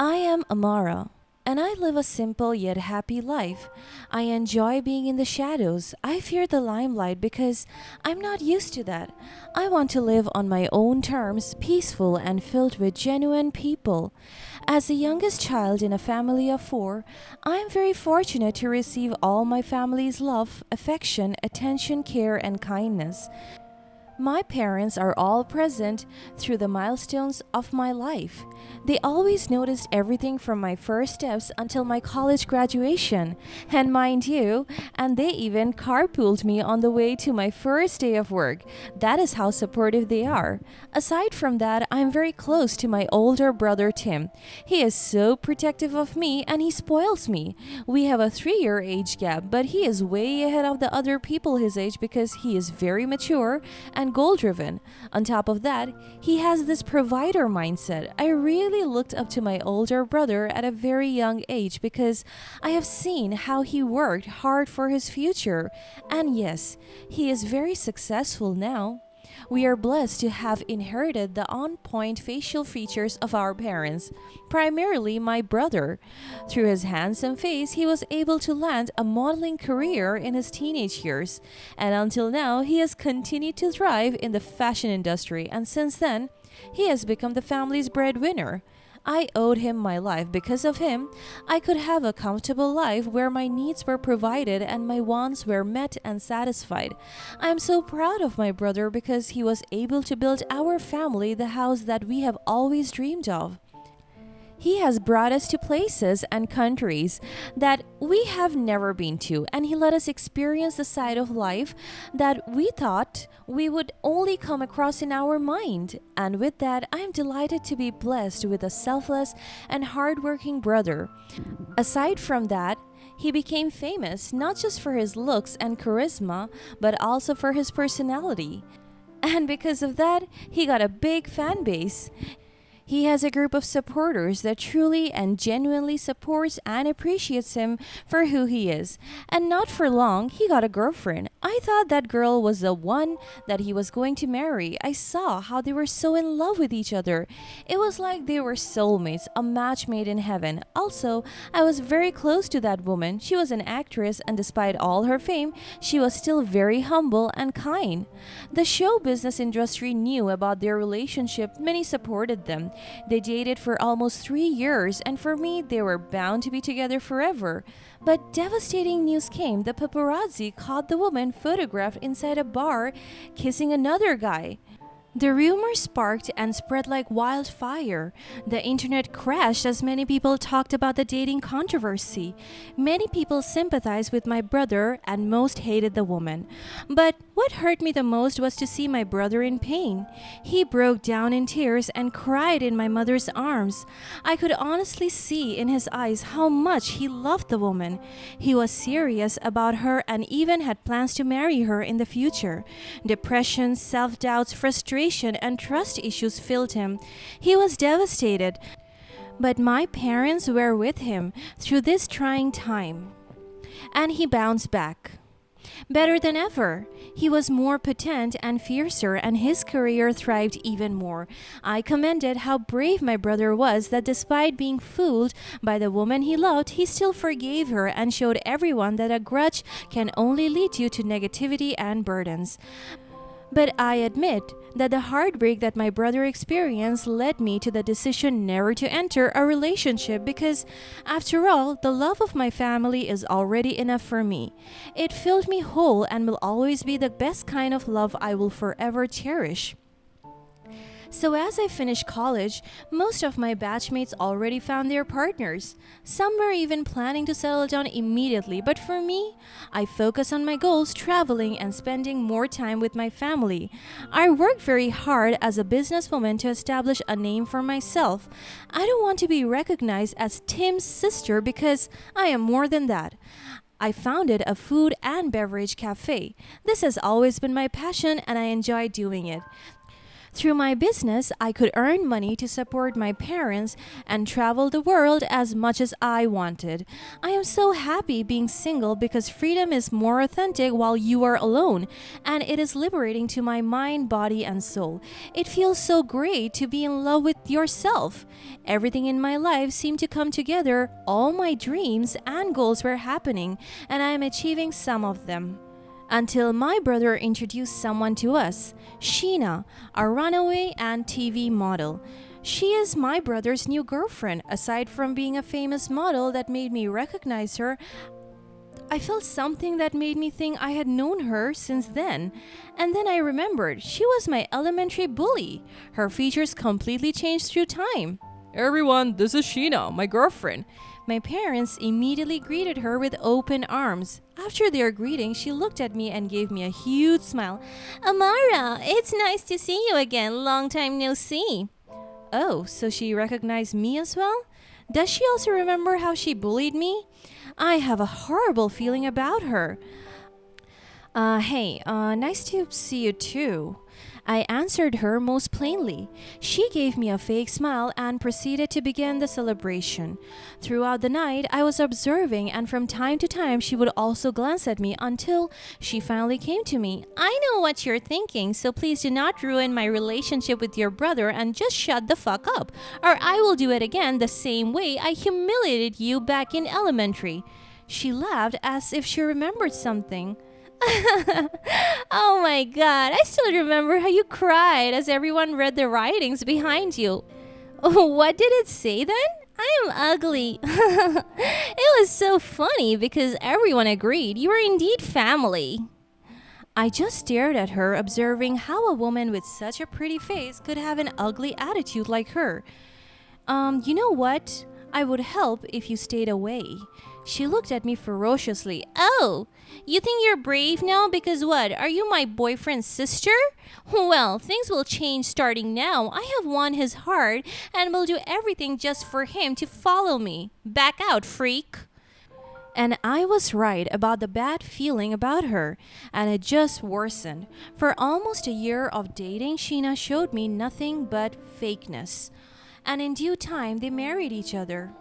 I am Amara, and I live a simple yet happy life. I enjoy being in the shadows. I fear the limelight because I'm not used to that. I want to live on my own terms, peaceful and filled with genuine people. As the youngest child in a family of four, I am very fortunate to receive all my family's love, affection, attention, care, and kindness. My parents are all present through the milestones of my life. They always noticed everything from my first steps until my college graduation. And mind you, and they even carpooled me on the way to my first day of work. That is how supportive they are. Aside from that, I'm very close to my older brother Tim. He is so protective of me and he spoils me. We have a 3-year age gap, but he is way ahead of the other people his age because he is very mature and goal driven. On top of that, he has this provider mindset. I really looked up to my older brother at a very young age because I have seen how he worked hard for his future. And yes, he is very successful now. We are blessed to have inherited the on point facial features of our parents, primarily my brother. Through his handsome face, he was able to land a modeling career in his teenage years, and until now, he has continued to thrive in the fashion industry, and since then, he has become the family's breadwinner. I owed him my life. Because of him, I could have a comfortable life where my needs were provided and my wants were met and satisfied. I am so proud of my brother because he was able to build our family the house that we have always dreamed of. He has brought us to places and countries that we have never been to, and he let us experience the side of life that we thought we would only come across in our mind. And with that, I am delighted to be blessed with a selfless and hardworking brother. Aside from that, he became famous not just for his looks and charisma, but also for his personality. And because of that, he got a big fan base. He has a group of supporters that truly and genuinely supports and appreciates him for who he is. And not for long, he got a girlfriend. I thought that girl was the one that he was going to marry. I saw how they were so in love with each other. It was like they were soulmates, a match made in heaven. Also, I was very close to that woman. She was an actress, and despite all her fame, she was still very humble and kind. The show business industry knew about their relationship. Many supported them. They dated for almost 3 years, and for me, they were bound to be together forever. But devastating news came. The paparazzi caught the woman photographed inside a bar kissing another guy. The rumor sparked and spread like wildfire. The internet crashed as many people talked about the dating controversy. Many people sympathized with my brother and most hated the woman. But what hurt me the most was to see my brother in pain. He broke down in tears and cried in my mother's arms. I could honestly see in his eyes how much he loved the woman. He was serious about her and even had plans to marry her in the future. Depression, self-doubts, frustration, and trust issues filled him. He was devastated. But my parents were with him through this trying time. And he bounced back. Better than ever. He was more potent and fiercer, and his career thrived even more. I commended how brave my brother was that despite being fooled by the woman he loved, he still forgave her and showed everyone that a grudge can only lead you to negativity and burdens. But I admit that the heartbreak that my brother experienced led me to the decision never to enter a relationship because, after all, the love of my family is already enough for me. It filled me whole and will always be the best kind of love I will forever cherish. So as I finished college, most of my batchmates already found their partners. Some were even planning to settle down immediately, but for me, I focused on my goals, traveling and spending more time with my family. I worked very hard as a businesswoman to establish a name for myself. I don't want to be recognized as Tim's sister because I am more than that. I founded a food and beverage cafe. This has always been my passion and I enjoy doing it. Through my business, I could earn money to support my parents and travel the world as much as I wanted. I am so happy being single because freedom is more authentic while you are alone, and it is liberating to my mind, body, and soul. It feels so great to be in love with yourself. Everything in my life seemed to come together. All my dreams and goals were happening, and I am achieving some of them. Until my brother introduced someone to us, Sheena, a runaway and TV model. She is my brother's new girlfriend. Aside from being a famous model that made me recognize her, I felt something that made me think I had known her since then. And then I remembered she was my elementary bully. Her features completely changed through time. "Everyone, this is Sheena, my girlfriend." My parents immediately greeted her with open arms. After their greeting, she looked at me and gave me a huge smile. "Amara, it's nice to see you again. Long time no see." Oh, so she recognized me as well? Does she also remember how she bullied me? I have a horrible feeling about her. Hey, nice to see you too. I answered her most plainly. She gave me a fake smile and proceeded to begin the celebration. Throughout the night, I was observing, and from time to time, she would also glance at me until she finally came to me. "I know what you're thinking, so please do not ruin my relationship with your brother and just shut the fuck up, or I will do it again the same way I humiliated you back in elementary." She laughed as if she remembered something. Oh my god, I still remember how you cried as everyone read the writings behind you. What did it say then? "I am ugly." It was so funny because everyone agreed you were indeed family. I just stared at her, observing how a woman with such a pretty face could have an ugly attitude like her. You know what? I would help if you stayed away." She looked at me ferociously. "Oh, you think you're brave now because what? Are you my boyfriend's sister? Well, things will change starting now. I have won his heart and will do everything just for him to follow me. Back out, freak." And I was right about the bad feeling about her, and it just worsened. For almost a year of dating, Sheena showed me nothing but fakeness. And in due time, they married each other.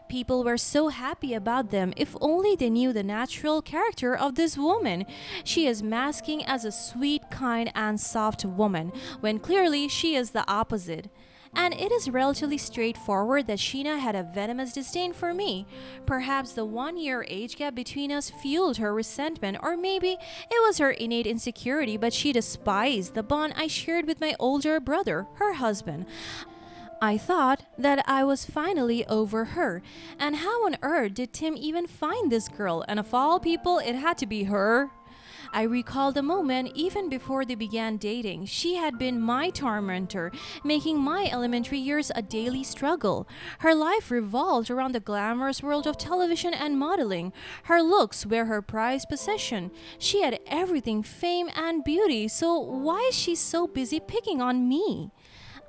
People were so happy about them. If only they knew the natural character of this woman. She is masking as a sweet, kind, and soft woman, when clearly she is the opposite. And it is relatively straightforward that Sheena had a venomous disdain for me. Perhaps the 1-year age gap between us fueled her resentment, or maybe it was her innate insecurity, but she despised the bond I shared with my older brother, her husband. I thought that I was finally over her. And how on earth did Tim even find this girl? And of all people, it had to be her. I recalled the moment even before they began dating. She had been my tormentor, making my elementary years a daily struggle. Her life revolved around the glamorous world of television and modeling. Her looks were her prized possession. She had everything, fame and beauty, so why is she so busy picking on me?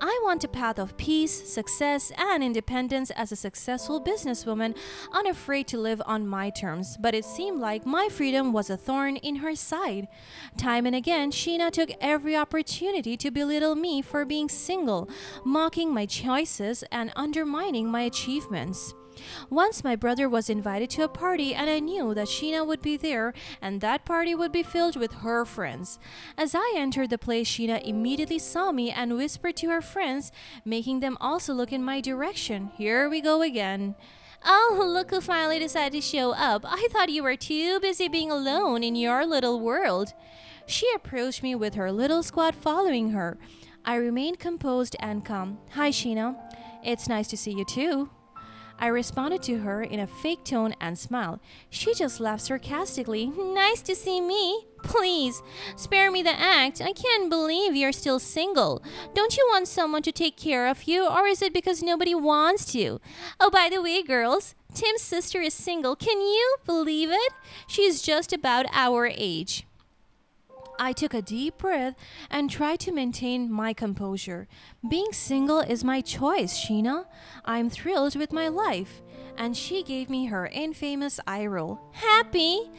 I want a path of peace, success, and independence as a successful businesswoman, unafraid to live on my terms. But it seemed like my freedom was a thorn in her side. Time and again, Sheena took every opportunity to belittle me for being single, mocking my choices and undermining my achievements. Once my brother was invited to a party, and I knew that Sheena would be there, and that party would be filled with her friends. As I entered the place, Sheena immediately saw me and whispered to her friends, making them also look in my direction. Here we go again. "Oh, look who finally decided to show up. I thought you were too busy being alone in your little world." She approached me with her little squad following her. I remained composed and calm. "Hi, Sheena. It's nice to see you too." I responded to her in a fake tone and smiled. She just laughed sarcastically. "Nice to see me. Please, spare me the act. I can't believe you're still single. Don't you want someone to take care of you, or is it because nobody wants to? Oh, by the way, girls, Tim's sister is single. Can you believe it? She's just about our age." I took a deep breath and tried to maintain my composure. "Being single is my choice, Sheena. I'm thrilled with my life." And she gave me her infamous eye roll. "Happy?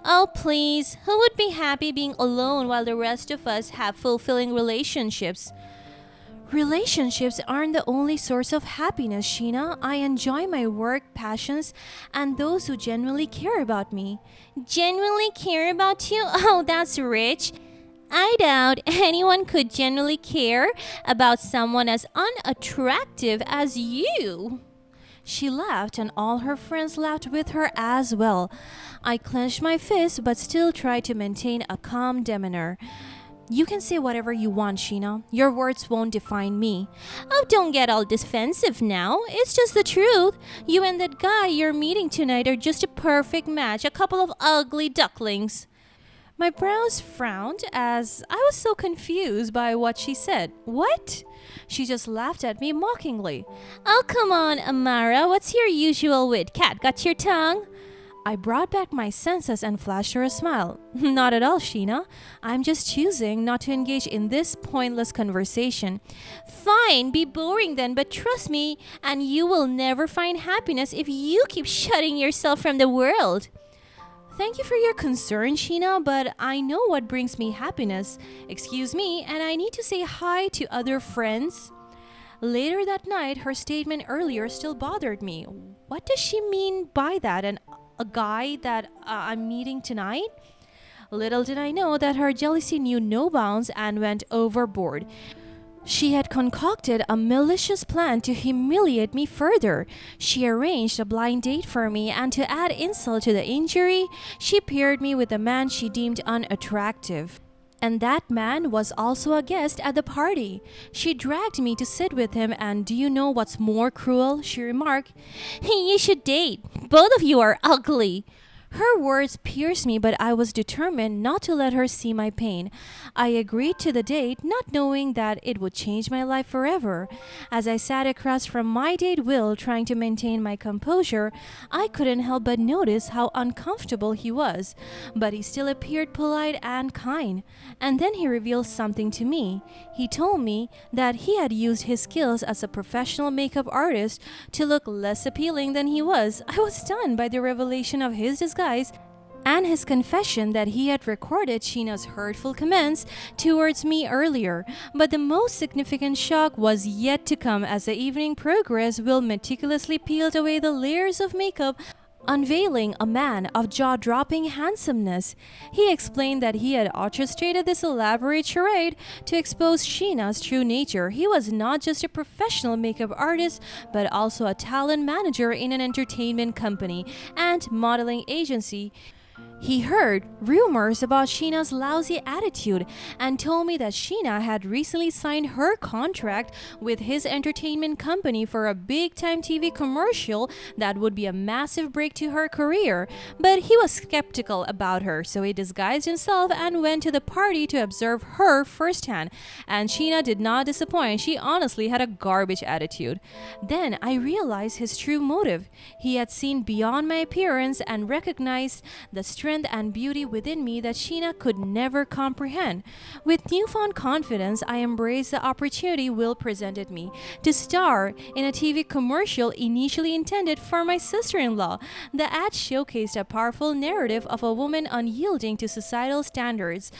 Oh, please. Who would be happy being alone while the rest of us have fulfilling relationships? Relationships aren't the only source of happiness, Sheena. I enjoy my work, passions, and those who genuinely care about me. Genuinely care about you? Oh, that's rich. I doubt anyone could genuinely care about someone as unattractive as you. She laughed, and all her friends laughed with her as well. I clenched my fist but still tried to maintain a calm demeanor. You can say whatever you want, Sheena. Your words won't define me. Oh, don't get all defensive now. It's just the truth. You and that guy you're meeting tonight are just a perfect match, a couple of ugly ducklings. My brows frowned as I was so confused by what she said. What? She just laughed at me mockingly. Oh, come on, Amara. What's your usual wit? Cat got your tongue? I brought back my senses and flashed her a smile. Not at all, Sheena. I'm just choosing not to engage in this pointless conversation. Fine, be boring then, but trust me, and you will never find happiness if you keep shutting yourself from the world. Thank you for your concern, Sheena, but I know what brings me happiness. Excuse me, and I need to say hi to other friends. Later that night, her statement earlier still bothered me. What does she mean by that? And a guy that I'm meeting tonight? Little did I know that her jealousy knew no bounds and went overboard. She had concocted a malicious plan to humiliate me further. She arranged a blind date for me, and to add insult to the injury, she paired me with a man she deemed unattractive. And that man was also a guest at the party. She dragged me to sit with him, and do you know what's more cruel? She remarked, "You should date. Both of you are ugly." Her words pierced me, but I was determined not to let her see my pain. I agreed to the date, not knowing that it would change my life forever. As I sat across from my date Will, trying to maintain my composure, I couldn't help but notice how uncomfortable he was. But he still appeared polite and kind. And then he revealed something to me. He told me that he had used his skills as a professional makeup artist to look less appealing than he was. I was stunned by the revelation of his disguise and his confession that he had recorded Sheena's hurtful comments towards me earlier. But the most significant shock was yet to come. As the evening progressed, Will meticulously peeled away the layers of makeup, unveiling a man of jaw-dropping handsomeness. He explained that he had orchestrated this elaborate charade to expose Sheena's true nature. He was not just a professional makeup artist, but also a talent manager in an entertainment company and modeling agency. He heard rumors about Sheena's lousy attitude and told me that Sheena had recently signed her contract with his entertainment company for a big-time TV commercial that would be a massive break to her career. But he was skeptical about her, so he disguised himself and went to the party to observe her firsthand. And Sheena did not disappoint. She honestly had a garbage attitude. Then I realized his true motive. He had seen beyond my appearance and recognized the strength and beauty within me that Sheena could never comprehend. With newfound confidence, I embraced the opportunity Will presented me to star in a TV commercial initially intended for my sister-in-law. The ad showcased a powerful narrative of a woman unyielding to societal standards,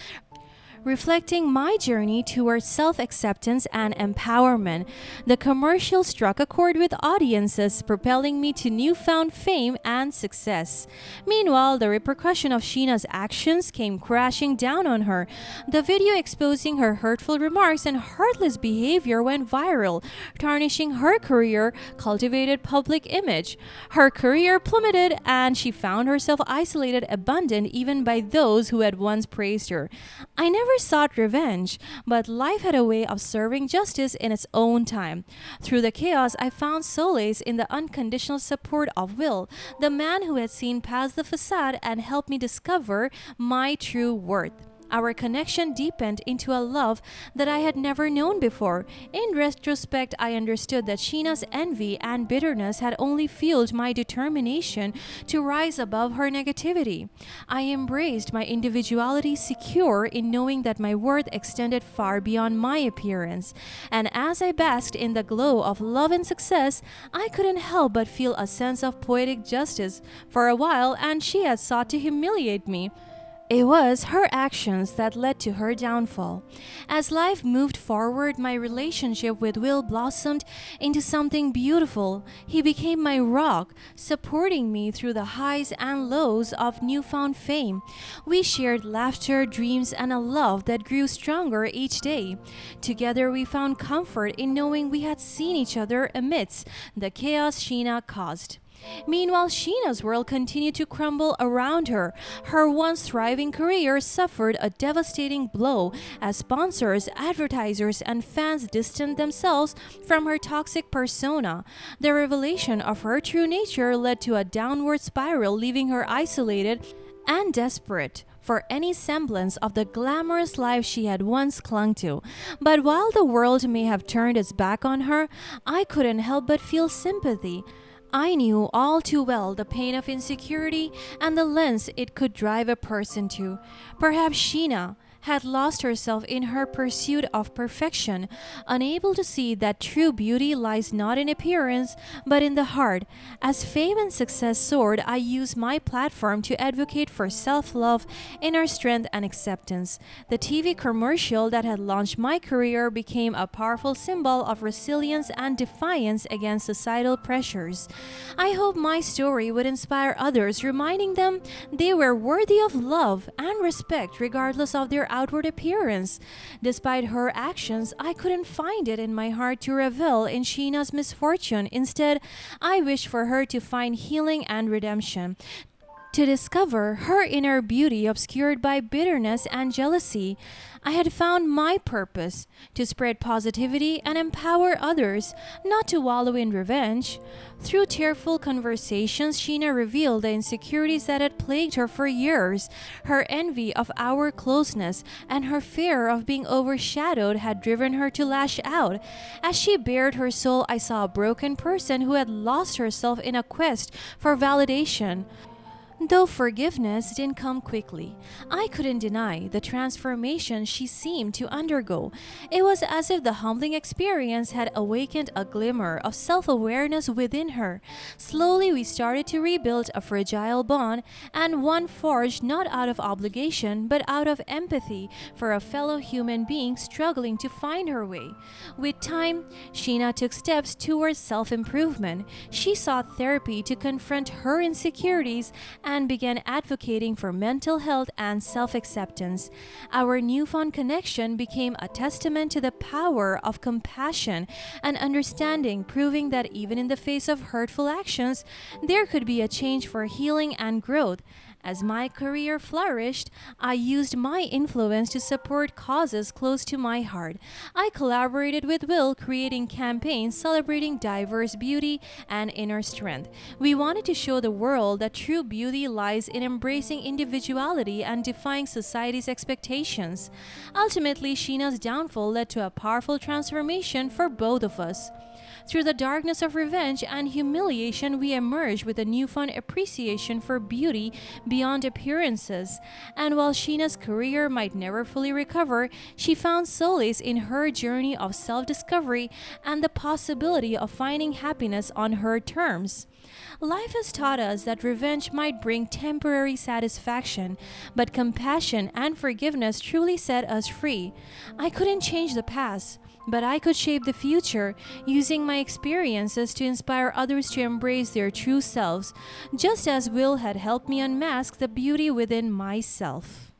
reflecting my journey towards self-acceptance and empowerment. The commercial struck a chord with audiences, propelling me to newfound fame and success. Meanwhile, the repercussion of Sheena's actions came crashing down on her. The video exposing her hurtful remarks and heartless behavior went viral, tarnishing her career, cultivated public image. Her career plummeted, and she found herself isolated, abandoned even by those who had once praised her. I never sought revenge, but life had a way of serving justice in its own time. Through the chaos, I found solace in the unconditional support of Will, the man who had seen past the facade and helped me discover my true worth. Our connection deepened into a love that I had never known before. In retrospect, I understood that Sheena's envy and bitterness had only fueled my determination to rise above her negativity. I embraced my individuality, secure in knowing that my worth extended far beyond my appearance. And as I basked in the glow of love and success, I couldn't help but feel a sense of poetic justice. For a while, and she had sought to humiliate me. It was her actions that led to her downfall. As life moved forward, my relationship with Will blossomed into something beautiful. He became my rock, supporting me through the highs and lows of newfound fame. We shared laughter, dreams, and a love that grew stronger each day. Together, we found comfort in knowing we had seen each other amidst the chaos Sheena caused. Meanwhile, Sheena's world continued to crumble around her. Her once thriving career suffered a devastating blow as sponsors, advertisers, and fans distanced themselves from her toxic persona. The revelation of her true nature led to a downward spiral, leaving her isolated and desperate for any semblance of the glamorous life she had once clung to. But while the world may have turned its back on her, I couldn't help but feel sympathy. I knew all too well the pain of insecurity and the lengths it could drive a person to. Perhaps Sheena had lost herself in her pursuit of perfection, unable to see that true beauty lies not in appearance but in the heart. As fame and success soared, I used my platform to advocate for self-love, inner strength, and acceptance. The TV commercial that had launched my career became a powerful symbol of resilience and defiance against societal pressures. I hope my story would inspire others, reminding them they were worthy of love and respect regardless of their outward appearance. Despite her actions, I couldn't find it in my heart to revel in Sheena's misfortune. Instead, I wished for her to find healing and redemption, to discover her inner beauty obscured by bitterness and jealousy. I had found my purpose: to spread positivity and empower others, not to wallow in revenge. Through tearful conversations, Sheena revealed the insecurities that had plagued her for years. Her envy of our closeness and her fear of being overshadowed had driven her to lash out. As she bared her soul, I saw a broken person who had lost herself in a quest for validation. Though forgiveness didn't come quickly, I couldn't deny the transformation she seemed to undergo. It was as if the humbling experience had awakened a glimmer of self-awareness within her. Slowly, we started to rebuild a fragile bond, and one forged not out of obligation but out of empathy for a fellow human being struggling to find her way. With time, Sheena took steps towards self-improvement. She sought therapy to confront her insecurities and began advocating for mental health and self-acceptance. Our newfound connection became a testament to the power of compassion and understanding, proving that even in the face of hurtful actions, there could be a change for healing and growth. As my career flourished, I used my influence to support causes close to my heart. I collaborated with Will, creating campaigns celebrating diverse beauty and inner strength. We wanted to show the world that true beauty lies in embracing individuality and defying society's expectations. Ultimately, Sheena's downfall led to a powerful transformation for both of us. Through the darkness of revenge and humiliation, we emerged with a newfound appreciation for beauty beyond appearances. And while Sheena's career might never fully recover, she found solace in her journey of self-discovery and the possibility of finding happiness on her terms. Life has taught us that revenge might bring temporary satisfaction, but compassion and forgiveness truly set us free. I couldn't change the past, but I could shape the future, using my experiences to inspire others to embrace their true selves, just as Will had helped me unmask the beauty within myself.